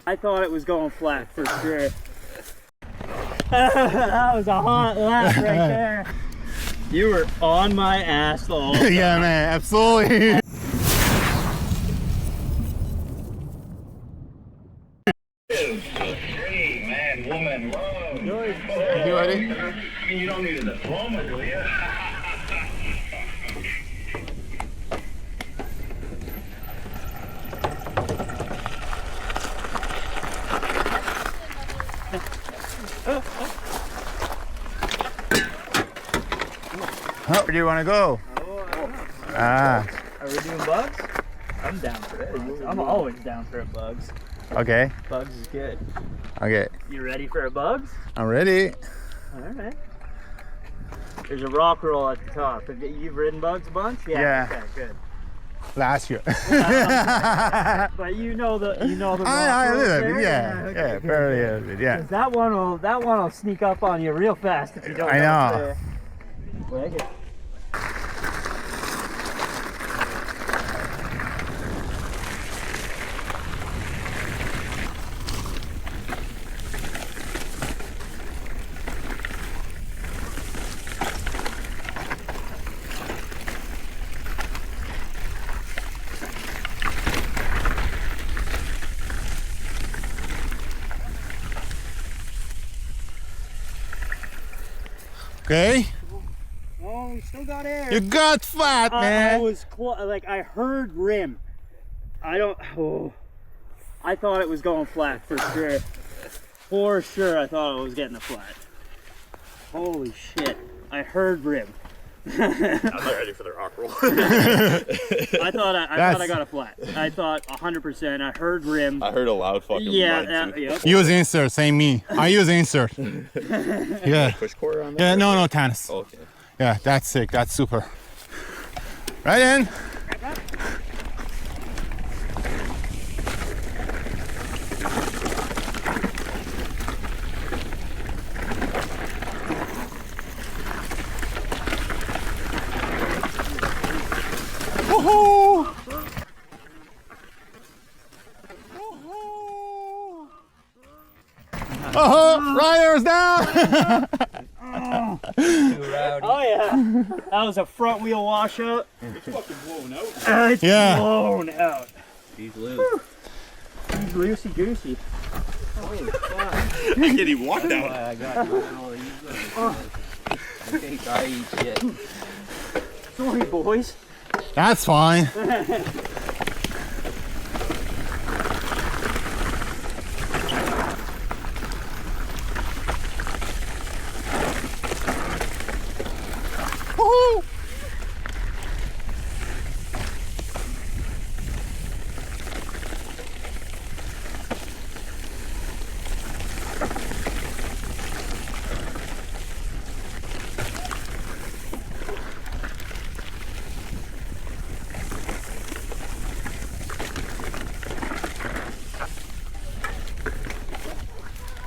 I thought it was going flat for sure. That was a hot lap right there. You were on my ass the whole time. Yeah, man, absolutely. 2, 3, man, woman, love. You ready? I mean, you don't need a diploma, do you? Where do you want to go? Ah, Are we doing bugs? I'm down for it. I'm always down for bugs. okay. Bugs is good. Okay, You ready for a bugs? I'm ready. All right. There's a rock roll at the top. You've ridden bugs a bunch? Yeah. Okay, good. Last year. But you know the rock I rolls little there? bit, yeah, Okay, yeah, good, very good. little bit, yeah. 'Cause that one will sneak up on you real fast if you don't. I know. Leg it. Okay, Oh, we still got air. you got flat, I man. was like I heard rim. I don't. Oh, I thought it was going flat for sure. For sure, I thought I was getting a flat. Holy shit! I heard rim. I'm not ready for the rock roll. I thought I got a flat. I thought 100%. I heard rim. I heard a loud fucking Yeah, mine, too. yep. Use insert, same me. I use insert. Yeah, Push core on there? yeah, no, tennis. Oh, okay. Yeah, that's sick, that's super. Right in. Woohoo! Oh, riders down! Oh yeah, that was a front wheel washout. It's fucking blown out. It's Yeah. blown out. He's loose. He's loosey goosey. Holy fuck. I can't even walk down. I got okay, I eat shit. Sorry, boys. That's fine.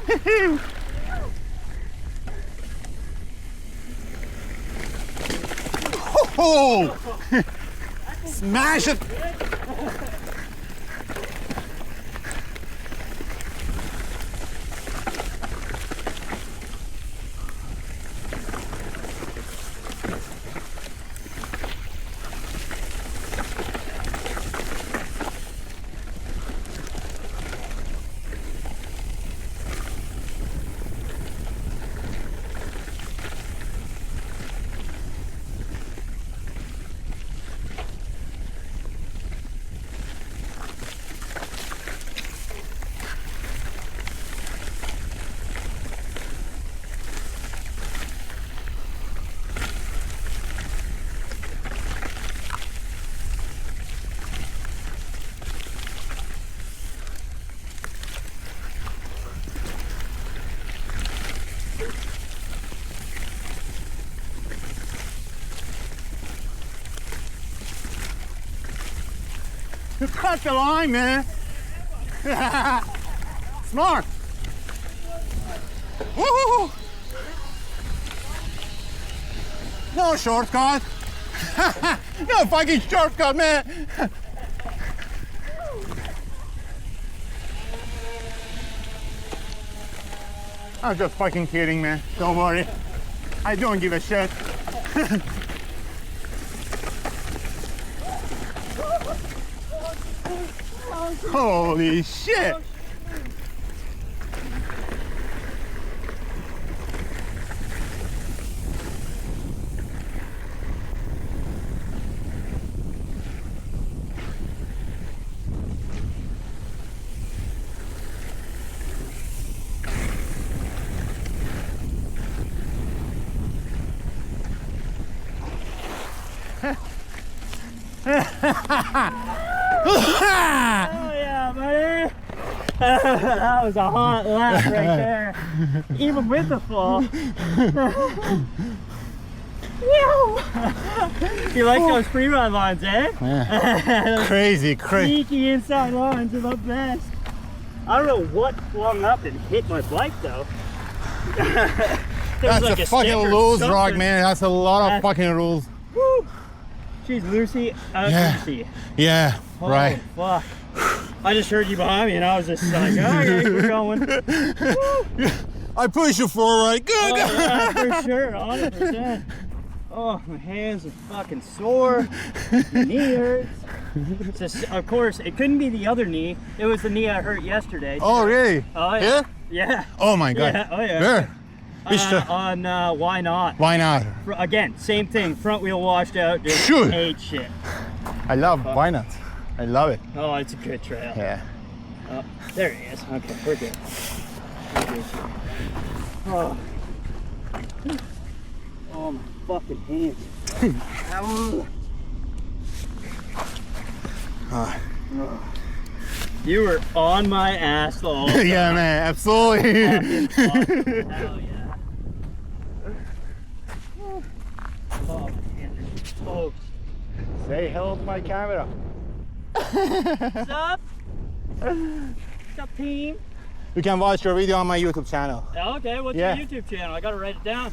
Woohoo! Oh! Smash it! You cut the line, man. Smart. Woo! No shortcut. No fucking shortcut, man. I'm just fucking kidding, man. Don't worry. I don't give a shit. Holy shit! Oh yeah, buddy. That was a hot lap right there. Even with the fall. You like those pre-run lines, eh? Yeah. Crazy. Sneaky inside lines are the best. I don't know what flung up and hit my bike though. That's like a fucking stick or rules, something. Rock, man. That's a lot of fucking rules. Woo. She's Lucy. Yeah. Lucy. Yeah, Oh, right. Fuck. I just heard you behind me and I was just like, okay, we're going. I push you forward. Good. Oh, yeah, for sure, 100%. Oh, my hands are fucking sore. My knee hurts. Just, of course, it couldn't be the other knee. It was the knee I hurt yesterday. Oh, really? Oh, yeah. Here? Yeah. Oh my god. Yeah, oh, yeah. Where? Which On Why Not? Why not? Again, same thing. Front wheel washed out. Just Sure. ate shit. I love why not? I love it. Oh, it's a good trail. Yeah. Oh, there he is. Okay, we're good. Oh. Oh, my fucking hands. You were on my ass the whole time. Yeah, man, absolutely. Fucking awesome. Hell yeah. Oh, my hands are exposed. Say hello to my camera. What's up? What's up, team? You can watch your video on my YouTube channel. Okay, what's Yeah. your YouTube channel? I gotta write it down.